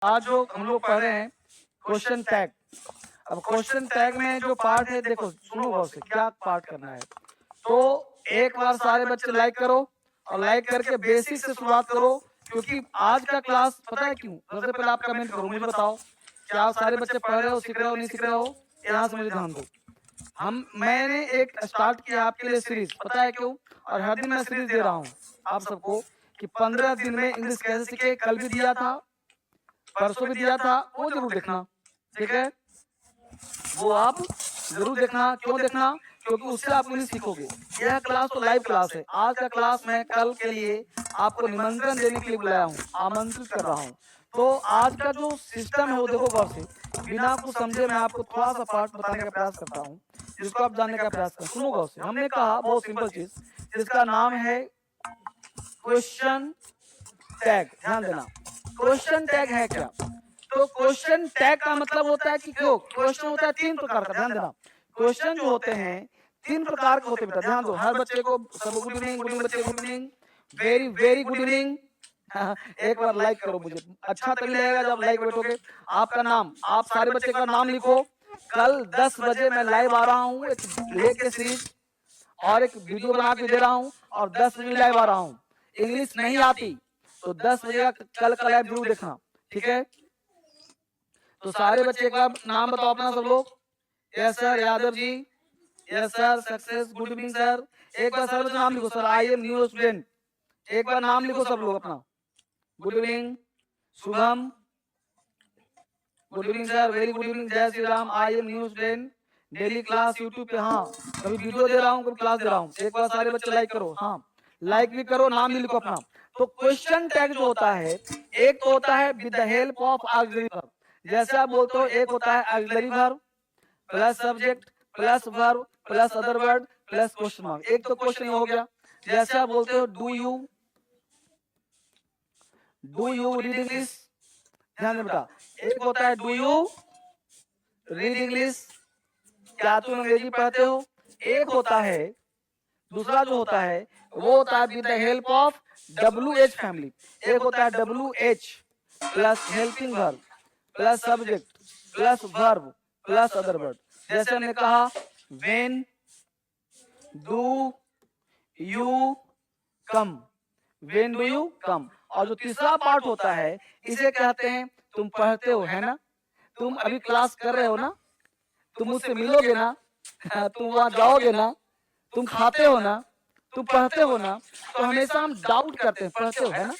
आज जो हम लोग पढ़ रहे हैं क्वेश्चन टैग। अब क्वेश्चन टैग में जो पार्ट है, देखो सुनो गौर से क्या पार्ट करना है। तो एक बार सारे बच्चे लाइक करो और लाइक करके बेसिक से शुरुआत करो, क्योंकि आज का क्लास पता है क्यों। सबसे पहले आप कमेंट करो, मुझे बताओ क्या आप सारे बच्चे पढ़ रहे हो, सीख रहे हो, नहीं सीख रहे हो। यहाँ से मुझे ध्यान दो। मैंने एक स्टार्ट किया आपके लिए सीरीज, पता है क्यों। और हर दिन मैं सीरीज दे रहा हूँ आप सबको कि 15 दिन में इंग्लिश कैसे सीखे। कल भी दिया था, परसों भी दिया था, वो जरूर देखना, ठीक है। वो आप जरूर देखना। क्यों देखना? क्योंकि उससे आप इंग्लिश सीखोगे। यह क्लास तो लाइव क्लास है। आज का क्लास मैं कल के लिए आपको निमंत्रण देने के लिए बुलाया हूँ, आमंत्रित कर रहा हूँ। तो आज का जो सिस्टम है वो देखो गौर से, बिना कुछ समझे मैं आपको थोड़ा सा पार्ट बताने का प्रयास करता हूँ, जिसको आप जानने का प्रयास करें। सुनो गौर से, हमने कहा बहुत सिंपल चीज जिसका नाम है क्वेश्चन टैग। ध्यान देना, क्वेश्चन टैग है क्या। तो क्वेश्चन टैग का मतलब होता है कि क्यों क्वेश्चन होता है तीन प्रकार का। ध्यान देना, क्वेश्चन जो होते हैं तीन प्रकार के होते हैं बेटा। ध्यान दो, हर बच्चे को सब गुड इवनिंग, गुड इवनिंग बच्चे, good evening, very very good evening. एक बार लाइक करो, मुझे अच्छा तभी लगेगा जब लाइक बैठोगे। आपका नाम, आप सारे बच्चे का नाम लिखो। कल 10 बजे मैं लाइव आ रहा हूँ एक लेके सीरीज, और एक वीडियो बना के दे रहा हूँ, और 10 बजे लाइव आ रहा हूँ। इंग्लिश नहीं आती तो 10 बजे का कल का लाइव जरूर देखना, ठीक है। तो सारे बच्चे एक बार नाम बताओ अपना सब लोग। Yes sir Yadav ji, yes sir success, good evening sir. एक बार सर बच्चे नाम लिखो। Sir I am new student, एक बार नाम लिखो सब लोग अपना। Good evening Shubham, good evening sir, very good evening, जय Shri Ram, I am new student, daily class YouTube पे। हाँ, कभी वीडियो दे रहा हूँ, कभी क्लास दे रहा हूँ। एक बार सारे बच्चे लाइक करो। हाँ, लाइक भी करो, नाम भी लिखो अपना। तो क्वेश्चन टैग जो होता है, एक तो होता है with the help of auxiliary verb. जैसे आप बोलते हो, एक होता है auxiliary verb plus subject plus verb plus other word plus question mark. एक तो क्वेश्चन हो गया। जैसे आप बोलते हो डू यू रीड इंग्लिश। ध्यान दे बेटा, एक होता है डू यू रीड इंग्लिश, क्या तुम अंग्रेजी पढ़ते हो। एक होता है, दूसरा जो होता है वो होता है with the help of WH family. एक होता है WH plus helping verb plus subject plus verb plus other word. जैसे हमने कहा when do you come, when do you come. और जो तीसरा पार्ट होता है इसे कहते हैं तुम पढ़ते हो, है ना। तुम अभी क्लास कर रहे हो ना, तुम मुझसे मिलोगे ना, तुम वहां जाओगे ना, तुम खाते हो ना, तुम पढ़ते हो ना। तो हमेशा हम डाउट करते हैं, पढ़ते हो है ना,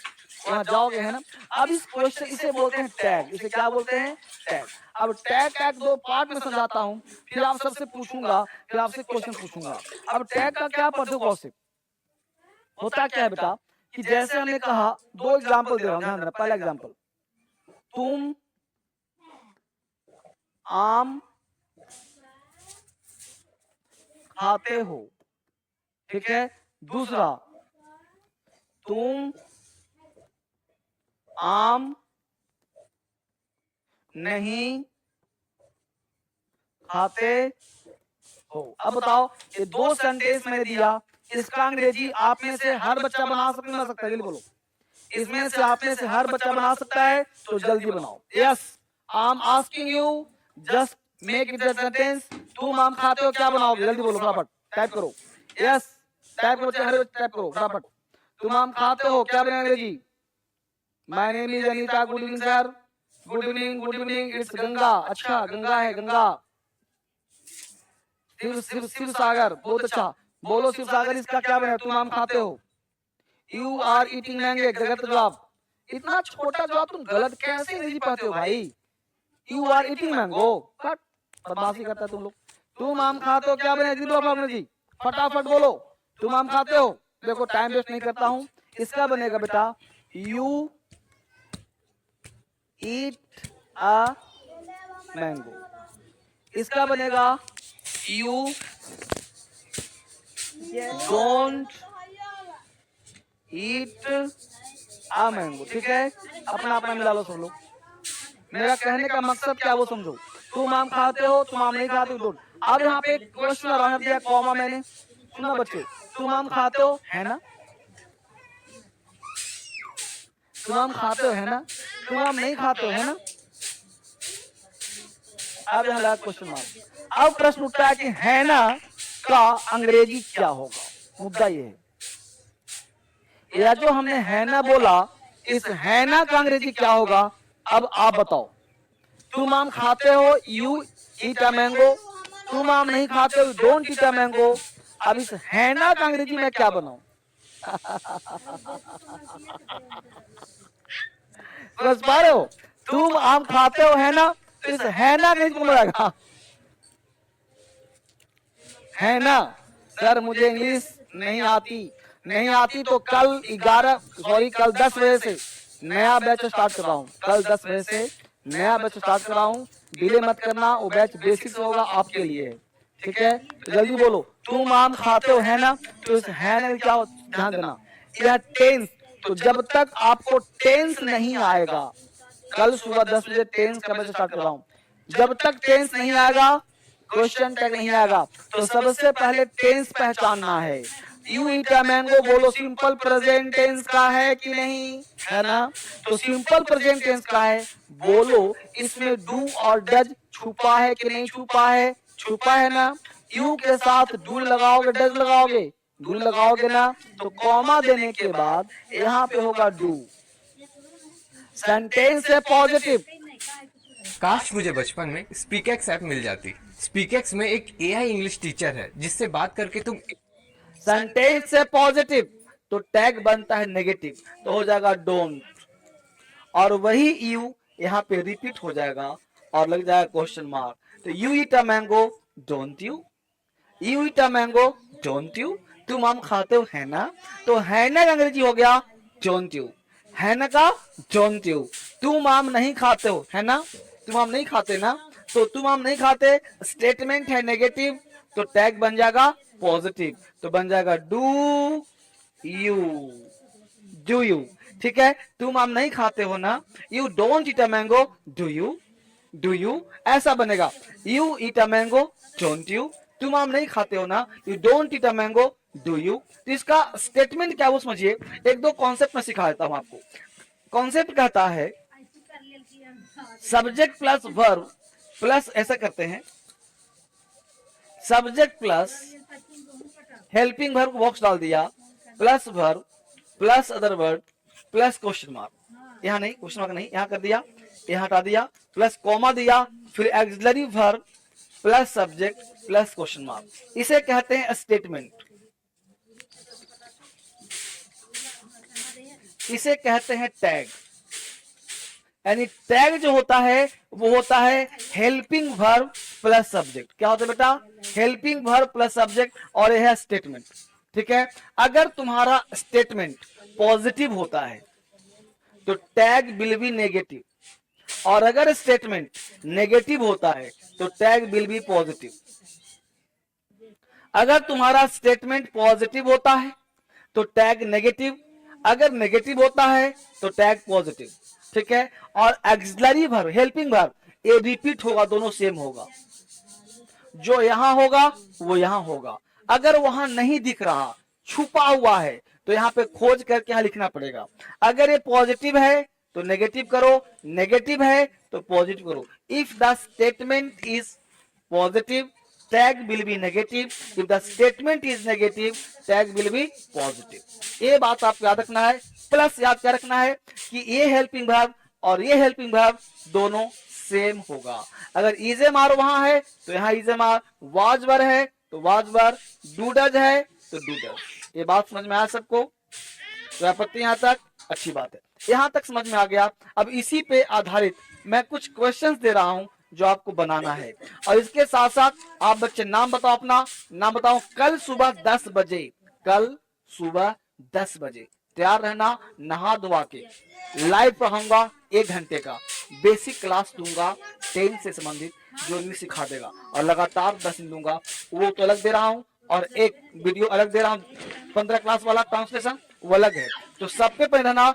वहां जाओगे है ना। अब इस क्वेश्चन इसे बोलते हैं टैग। इसे क्या बोलते हैं? टैग। अब टैग का दो पार्ट में समझाता हूँ, फिर आप सबसे पूछूंगा, फिर आपसे क्वेश्चन पूछूंगा। अब टैग का क्या पढ़ते हो से होता क्या है बेटा, कि जैसे हमने कहा, दो एग्जाम्पल दे रहा हूं, ध्यान देना। पहला एग्जाम्पल, तुम आम खाते हो, ठीक है। दूसरा, तुम आम नहीं खाते हो। अब बताओ, ये दो सेंटेंस मैंने दिया, इसका अंग्रेजी आप में से हर बच्चा बना सकता है, जल्दी बोलो। इसमें से आप में से हर बच्चा बना सकता है, तो जल्दी बनाओ। Yes, I am asking you, just make it the sentence. तुम आम खाते हो, क्या बनाओगे? जल्दी बोलो, फटाफट टाइप करो। यस, टाइप करो बच्चे, हर बच्चे टाइप करो फटाफट। तुम आम खाते हो, क्या बनेगा अंग्रेजी? My name is Anita, good evening sir, good evening, good evening, it's Ganga. अच्छा, गंगा है, गंगा। शिव सागर, बहुत अच्छा। बोलो शिव सागर, इसका क्या बनेगा? तुम आम खाते हो। यू आर ईटिंग मैंगो, गलत जवाब। इतना छोटा जवाब तुम गलत कैसे अंग्रेजी पढ़ते हो भाई? You are eating mango, cut, बदमाशी करता है तुम लोग। तुम आम खाते हो, क्या बने जी? फटाफट बोलो, तुम आम खाते हो। देखो टाइम वेस्ट नहीं करता हूं। इसका बनेगा बेटा, यू ईट अ मैंगो। इसका बनेगा, you don't eat a mango. ठीक है, अपना अपना मिला लो सब लोग। मेरा कहने का मकसद क्या वो समझो। तुम आम खाते हो, तुम आम नहीं खाते हो। अब यहाँ पे क्वेश्चन रह दिया, कॉमा मैंने। सुना बच्चे, तुम आम खाते हो, है ना। तुम आम खाते हो है ना, तुम आम नहीं खाते हो है ना। अब यहाँ लगा क्वेश्चन मार्क। अब प्रश्न उठता है कि है ना का अंग्रेजी क्या होगा। मुद्दा ये है, या जो हमने है ना बोला, इस है ना का अंग्रेजी क्या होगा। अब आप बताओ, तुम आम खाते हो, यू ईट अ मैंगो। तुम आम नहीं खाते हो, डोंट ईट अ मैंगो। अब इस है ना का अंग्रेजी में क्या बनाऊं। समझ पा रहे हो, तुम आम खाते हो है ना, तो इस है ना का कौन बनाएगा। है ना सर मुझे इंग्लिश नहीं आती, नहीं आती तो कल 10 बजे से नया बैच स्टार्ट कर रहा हूँ। कल 10 बजे से नया बैच स्टार्ट कर रहा हूँ, डिले मत करना, वो बैच बेसिक्स होगा आपके लिए, ठीक है। तो जल्दी बोलो, तुम आम खाते हो है ना, तो इस है ना क्या ध्यान देना, यह टेंस। तो जब तक आपको टेंस नहीं आएगा, कल सुबह 10 बजे टेंस का बैच स्टार्ट कर रहा हूँ, जब तक टेंस नहीं आएगा, क्वेश्चन टैग नहीं आएगा। तो सबसे पहले टेंस पहचानना है। यू ईट अ मैंगो बोलो सिंपल प्रेजेंट टेंस का है कि नहीं, है ना। तो सिंपल प्रेजेंट टेंस का है, बोलो इसमें डू और डज छुपा है कि नहीं छुपा है, छुपा है ना। यू के साथ डू लगाओगे डज लगाओगे, डू लगाओगे ना, तो कॉमा देने के बाद यहाँ पे होगा डू। सेंटेंस है पॉजिटिव। काश मुझे बचपन में स्पीकएक्स ऐप मिल जाती। स्पीकएक्स में एक एआई इंग्लिश टीचर है जिससे बात करके तुम सेंटेंस है पॉजिटिव, तो टैग बनता है नेगेटिव, तो हो जाएगा डोंट, और वही यू यहाँ पे रिपीट हो जाएगा और लग जाएगा क्वेश्चन मार्क। तो you eat a mango don't you, you eat a mango don't you. तुम आम खाते हो है ना, तो है ना का अंग्रेजी हो गया डोंट यू, है ना का डोंट यू। तुम आम नहीं खाते हो है ना, तुम आम नहीं खाते ना, तो तुम आम नहीं खाते स्टेटमेंट है नेगेटिव, तो टैग बन जाएगा पॉजिटिव, तो बन जाएगा डू यू, डू यू, ठीक है। तुम आम नहीं खाते हो ना, you don't eat a mango do you, do you ऐसा बनेगा। You eat a mango don't you, तुम आम नहीं खाते हो ना, you don't eat a mango do you. तो इसका स्टेटमेंट क्या वो समझिए, एक दो कॉन्सेप्ट में सिखा देता हूं आपको। कॉन्सेप्ट कहता है सब्जेक्ट प्लस वर्ब प्लस, ऐसा करते हैं, subject plus helping verb box डाल दिया, plus verb plus other word plus question mark, यहाँ नहीं क्वेश्चन मार्क नहीं, यहाँ कर दिया, यहाँ हटा दिया, प्लस कॉमा दिया, फिर axillary verb plus subject plus question mark, इसे कहते हैं स्टेटमेंट, इसे कहते हैं टैग। यानी टैग जो होता है वो होता है हेल्पिंग वर्ब प्लस सब्जेक्ट। क्या होता है बेटा, हेल्पिंग वर्ब प्लस सब्जेक्ट, और यह है स्टेटमेंट, ठीक है। अगर तुम्हारा स्टेटमेंट पॉजिटिव होता है तो टैग विल बी नेगेटिव, और अगर स्टेटमेंट नेगेटिव होता है तो टैग विल बी पॉजिटिव। अगर तुम्हारा स्टेटमेंट पॉजिटिव होता है तो टैग नेगेटिव, अगर नेगेटिव होता है तो टैग पॉजिटिव, ठीक है। और एक्सिलरी वर्ब हेल्पिंग वर्ब ये रिपीट होगा, दोनों सेम होगा, जो यहां होगा वो यहां होगा। अगर वहां नहीं दिख रहा, छुपा हुआ है, तो यहाँ पे खोज करके यहां लिखना पड़ेगा। अगर ये पॉजिटिव है तो नेगेटिव करो, नेगेटिव है तो पॉजिटिव करो। If the statement is positive tag will be negative, if the statement is negative tag will be positive. ये बात आपको याद रखना है। प्लस याद क्या रखना है कि ये हेल्पिंग वर्ब और ये हेल्पिंग वर्ब दोनों सेम होगा। अगर इजे मार वहां है तो यहाँ इजे मार, वाज वर है तो वाज वर, डूडज है तो डूडज। ये बात समझ में आया सबको, तो आपत्ति यहाँ तक अच्छी बात है, यहाँ तक समझ में आ गया। अब इसी पे आधारित मैं कुछ क्वेश्चंस दे रहा हूं जो आपको बनाना है, और इसके साथ साथ आप बच्चे नाम बताओ, अपना नाम बताओ। कल सुबह 10 बजे, कल सुबह 10 बजे तैयार रहना, नहा धोवा के लाइव पढ़ाऊंगा 1 घंटे का बेसिक क्लास दूंगा 10 से संबंधित, जो इंग्लिश सिखा देगा, और लगातार 10 दिन दूंगा। वो तो अलग दे रहा हूँ, और एक वीडियो अलग दे रहा हूँ 15 क्लास वाला ट्रांसलेशन, वो अलग है। तो सब पे पहले रहना,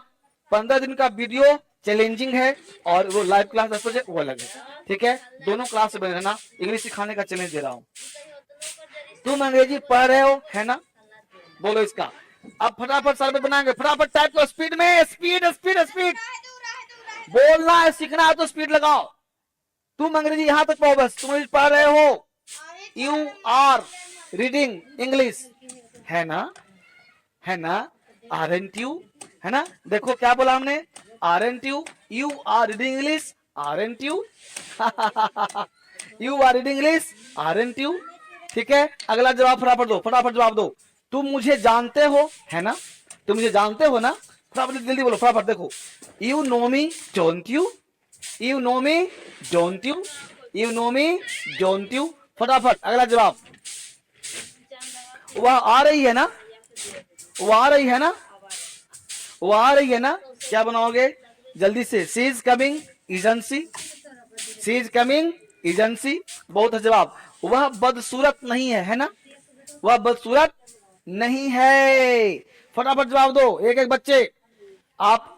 15 दिन का वीडियो चैलेंजिंग है, और वो लाइव क्लास 10 बजे वो अलग है, ठीक है। दोनों क्लास से बने रहना, इंग्लिश सिखाने का चैलेंज दे रहा हूँ। तुम अंग्रेजी पढ़ रहे हो है ना, बोलो इसका अब फटाफट सारे बच्चे बनाएंगे, फटाफट टाइप करो, स्पीड में, स्पीड स्पीड स्पीड, बोलना है, सीखना है तो स्पीड लगाओ। तुम अंग्रेजी यहां तक पढ़ो, बस तुम इंग्लिश पढ़ रहे हो, यू आर रीडिंग इंग्लिश, है ना, है ना, आरएनट यू, है ना। देखो क्या बोला हमने, aren't you, you are reading English, aren't you, you are reading English, aren't you. ठीक है, अगला जवाब फटाफट दो, फटाफट जवाब दो। तुम मुझे जानते हो, है ना, तुम मुझे जानते हो ना, फटाफट जल्दी बोलो, फटाफट देखो, you know me don't you, you know me don't you, you know me don't you, फटाफट अगला जवाब। वह आ रही है ना, वो आ रही है ना, वो आ रही है ना, क्या बनाओगे जल्दी से, she is coming isn't she, she is coming isn't she, बहुत है जवाब। वह बदसूरत नहीं है ना, वह बदसूरत नहीं है, फटाफट जवाब दो, एक एक बच्चे। आप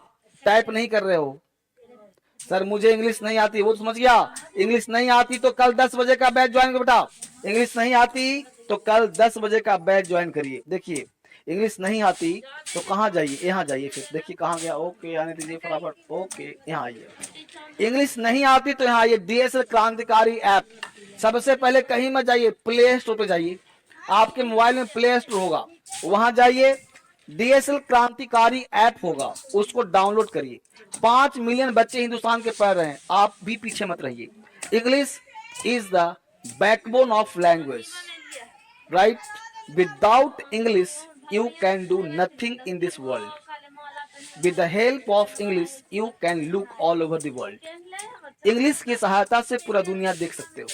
टाइप नहीं कर रहे हो, सर मुझे इंग्लिश नहीं आती, वो समझ गया, इंग्लिश नहीं आती तो कल 10 बजे का बैच ज्वाइन करो बेटा, इंग्लिश नहीं आती तो कल 10 बजे का बैच ज्वाइन करिए। देखिए इंग्लिश नहीं आती तो कहाँ जाइए, यहाँ जाइए, फिर देखिए कहाँ गया, ओके आने दीजिए फटाफट, ओके यहाँ आइए। इंग्लिश नहीं आती तो यहाँ आइए, डीएसएल क्रांतिकारी ऐप, सबसे पहले कहीं मत जाइए, प्ले स्टोर पे जाइए, आपके मोबाइल में प्ले स्टोर होगा, वहां जाइए, डीएसएल क्रांतिकारी ऐप होगा, उसको डाउनलोड करिए। 5 मिलियन बच्चे हिंदुस्तान के पढ़ रहे हैं, आप भी पीछे मत रहिए। English is the backbone of language, right, without English you can do nothing in this world. With the help of English, you can look all over the world. English की सहायता से पूरा दुनिया देख सकते हो।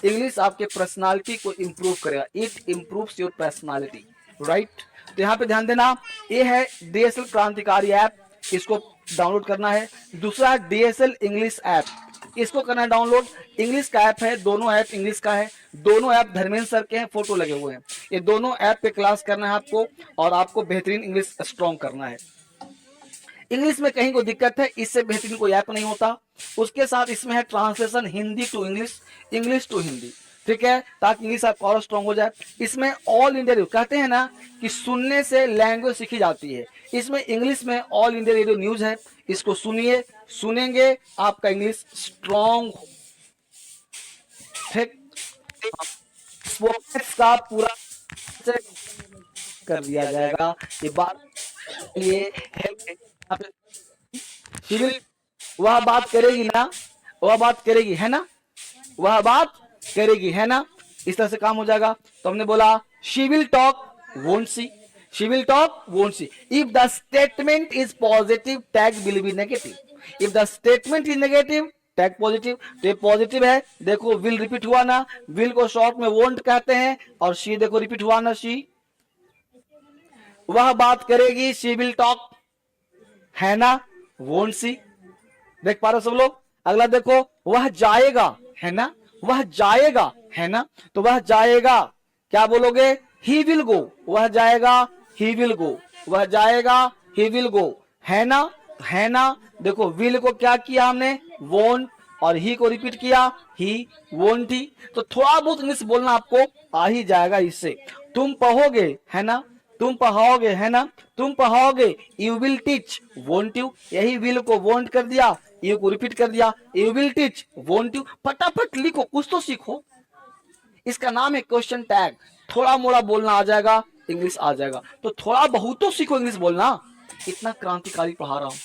इंग्लिश आपके पर्सनालिटी को इम्प्रूव करेगा, it improves your personality, right. तो यहाँ पे ध्यान देना, ये है डीएसएल क्रांतिकारी ऐप, इसको डाउनलोड करना है। दूसरा है डीएसएल इंग्लिश ऐप, इसको करना है डाउनलोड, इंग्लिश का ऐप है, दोनों ऐप इंग्लिश का है, दोनों ऐप धर्मेंद्र सर के हैं, फोटो लगे हुए हैं, ये दोनों ऐप पे क्लास करना है आपको, और आपको बेहतरीन इंग्लिश स्ट्रॉन्ग करना है। इंग्लिश में कहीं कोई दिक्कत है, इससे बेहतरीन कोई ऐप नहीं होता। उसके साथ इसमें है translation Hindi to English, English to Hindi, ठीक है, ताकि इंग्लिश आपका और स्ट्रॉन्ग हो जाए। इसमें ऑल इंडिया रेडियो, कहते हैं ना कि सुनने से लैंग्वेज सीखी जाती है, इसमें इंग्लिश में ऑल इंडिया रेडियो न्यूज है, इसको सुनिए, सुनेंगे आपका इंग्लिश स्ट्रॉन्ग, ठीक, का पूरा कर दिया जाएगा। ये बात ये वह बात करेगी ना, वह बात करेगी, है ना, वह बात करेगी, है ना, इस तरह से काम हो जाएगा। तो हमने बोला she will talk won't see, she will talk won't see, if the statement is positive tag will be negative, if the statement is negative tag positive. तो ये पॉजिटिव है, देखो विल रिपीट हुआ ना, विल को शॉर्ट में won't कहते हैं, और शी देखो रिपीट हुआ ना, शी, वह बात करेगी, शी विल टॉक, है ना, वोंट सी, देख पा रहे हो सब लोग। अगला देखो, वह जाएगा, है ना, वह जाएगा, है ना, तो वह जाएगा क्या बोलोगे, ही विल गो, वह जाएगा ही विल गो, वह जाएगा ही विल गो, है ना, है ना। देखो विल को क्या किया हमने, वोंट, और ही को रिपीट किया, ही वोंट ही। तो थोड़ा बहुत इंग्लिश बोलना आपको आ ही जाएगा इससे। तुम पढ़ोगे, है ना, तुम पढ़ाओगे, है ना, तुम पढ़ाओगे, you will teach won't you, यही विल को वोंट कर दिया, यू को रिपीट कर दिया, you will teach won't you. फटाफट लिखो, कुछ तो सीखो, इसका नाम है क्वेश्चन टैग। थोड़ा मोड़ा बोलना आ जाएगा, इंग्लिश आ जाएगा, तो थोड़ा बहुत तो सीखो इंग्लिश बोलना। इतना क्रांतिकारी पढ़ा रहा हूं,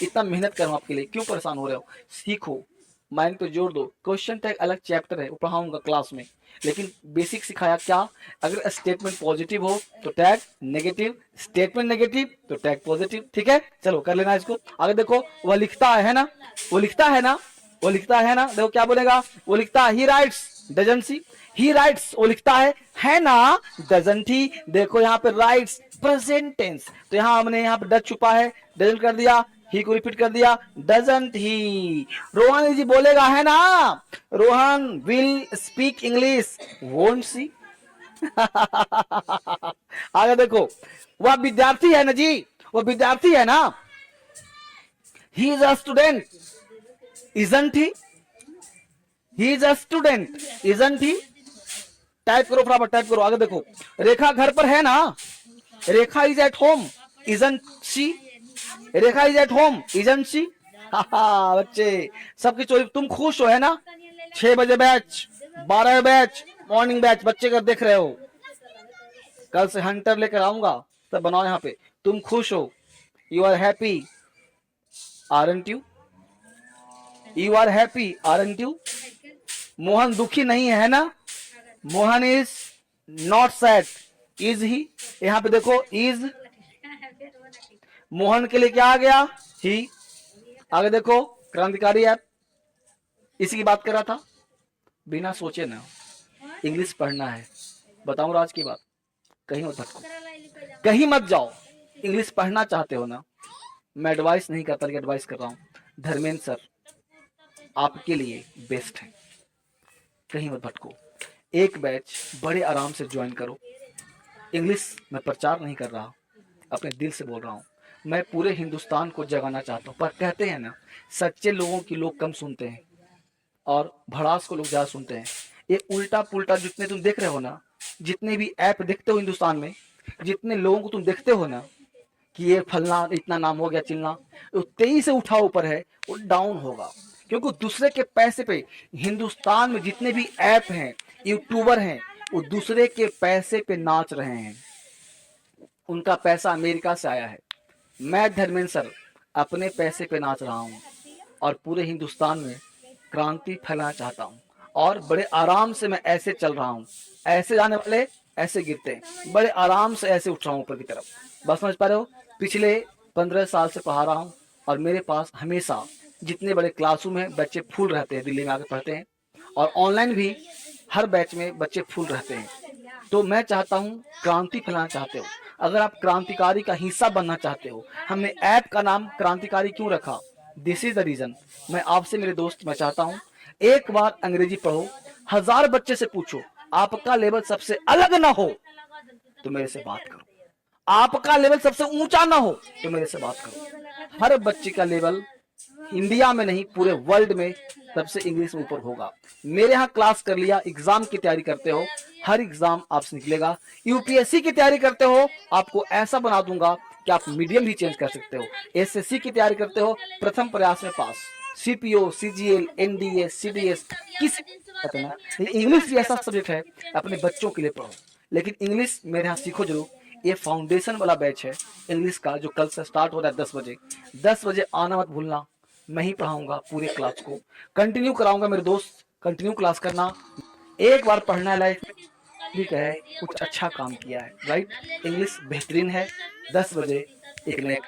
इतना मेहनत कर रहा हूं आपके लिए, क्यों परेशान हो रहे हो, सीखो, माइंड पे जोड़ दो। क्वेश्चन टैग अलग चैप्टर है, वो पढ़ाऊंगा क्लास में, लेकिन बेसिक सिखाया क्या, अगर स्टेटमेंट पॉजिटिव हो तो टैग नेगेटिव, स्टेटमेंट नेगेटिव तो टैग पॉजिटिव, ठीक है। चलो कर लेना इसको। आगे देखो, वह लिखता है ना, वो लिखता है ना, वो लिखता है ना, देखो क्या बोलेगा, वो लिखता है, ही rights doesn't see, he rights वो लिखता है ना, डजंट ही। देखो यहाँ पे राइट्स प्रेजेंट टेंस, तो यहाँ हमने यहाँ पे डज छुपा है, डजंट कर दिया, ही को रिपीट कर दिया, डजंट ही। रोहन जी बोलेगा, है ना, Rohan will speak English won't see. आगे देखो, वह विद्यार्थी है ना जी, वो विद्यार्थी है ना, he is a student isn't he, he is a student isn't he. Type करो फटाफट, टाइप करो। आगे देखो, रेखा घर पर है ना, Rekha is at home isn't she, Rekha is at home isn't she. बच्चे सबकी चोरी, तुम खुश हो है ना? 6 बजे बैच, 12 बैच, मॉर्निंग बैच, बच्चे का देख रहे हो। कल से हंटर लेकर आऊंगा, तब बनाओ यहाँ पे। तुम खुश हो, you are happy, aren't you? You are happy, aren't you? Mohan दुखी नहीं है ना? Mohan is not sad, is he? यहाँ पे देखो, इज मोहन के लिए क्या आ गया? ही। आगे देखो, क्रांतिकारी ऐप, इसी की बात कर रहा था। बिना सोचे ना इंग्लिश पढ़ना है, बताऊं राज की बात, कहीं मत भटको, कहीं मत जाओ। इंग्लिश पढ़ना चाहते हो ना, मैं एडवाइस नहीं करता, लेकिन एडवाइस कर रहा हूँ, धर्मेंद्र सर आपके लिए बेस्ट है। कहीं मत भटको, एक बैच बड़े आराम से ज्वाइन करो। इंग्लिश मैं प्रचार नहीं कर रहा, अपने दिल से बोल रहा हूँ। मैं पूरे हिंदुस्तान को जगाना चाहता हूँ, पर कहते हैं ना, सच्चे लोगों की लोग कम सुनते हैं और भड़ास को लोग ज्यादा सुनते हैं। ये उल्टा पुल्टा जितने तुम देख रहे हो ना, जितने भी ऐप देखते हो हिंदुस्तान में, जितने लोगों को तुम देखते हो ना कि ये फलना इतना नाम हो गया चिलना, वो तेजी से उठा ऊपर है, वो डाउन होगा। क्योंकि दूसरे के पैसे पे, हिंदुस्तान में जितने भी ऐप हैं, यूट्यूबर हैं, वो दूसरे के पैसे पे नाच रहे हैं। उनका पैसा अमेरिका से आया है। मैं धर्मेंद्र सर अपने पैसे पे नाच रहा हूँ और पूरे हिंदुस्तान में क्रांति फैलाना चाहता हूँ, और बड़े आराम से मैं ऐसे चल रहा हूँ। ऐसे जाने वाले ऐसे गिरते हैं, बड़े आराम से ऐसे उठ रहा हूँ ऊपर की तरफ। बस समझ पा रहे हो? पिछले 15 साल से पढ़ा रहा हूँ और मेरे पास हमेशा जितने बड़े क्लासरूम हैं, बच्चे फुल रहते हैं, दिल्ली में आके पढ़ते हैं, और ऑनलाइन भी हर बैच में बच्चे फुल रहते हैं। तो मैं चाहता हूँ, क्रांति फैलाना चाहते हो, अगर आप क्रांतिकारी का हिस्सा बनना चाहते हो, हमने ऐप का नाम क्रांतिकारी क्यों रखा? This is the reason. मैं आपसे मेरे दोस्त मैं चाहता हूँ, एक बार अंग्रेजी पढ़ो, 1000 बच्चे से पूछो, आपका लेवल सबसे अलग ना हो तो मेरे से बात करो, आपका लेवल सबसे ऊंचा ना हो तो मेरे से बात करो। हर बच्चे का लेवल इंडिया में नहीं, पूरे वर्ल्ड में सबसे इंग्लिश में ऊपर होगा। मेरे यहाँ क्लास कर लिया, एग्जाम की तैयारी करते हो, हर एग्जाम आपसे निकलेगा। यूपीएससी की तैयारी करते हो, आपको ऐसा बना दूंगा कि आप मीडियम भी चेंज कर सकते हो। एसएससी की तैयारी करते हो, प्रथम प्रयास में पास। सीपीओ, सीजीएल, एनडीए, सीडीएस, किसी इंग्लिश भी ऐसा सब्जेक्ट है, अपने बच्चों के लिए पढ़ो, लेकिन इंग्लिश मेरे यहाँ सीखो जरूर। ये फाउंडेशन वाला बैच है इंग्लिश का, जो कल से स्टार्ट हो रहा है 10 बजे। 10 बजे आना मत भूलना, मैं ही पढ़ाऊंगा पूरे क्लास को, कंटिन्यू कराऊंगा। मेरे दोस्त कंटिन्यू क्लास करना, एक बार पढ़ना है लाइफ में, ठीक है, कुछ अच्छा काम किया है, राइट? इंग्लिश बेहतरीन है। 10 बजे एक न एक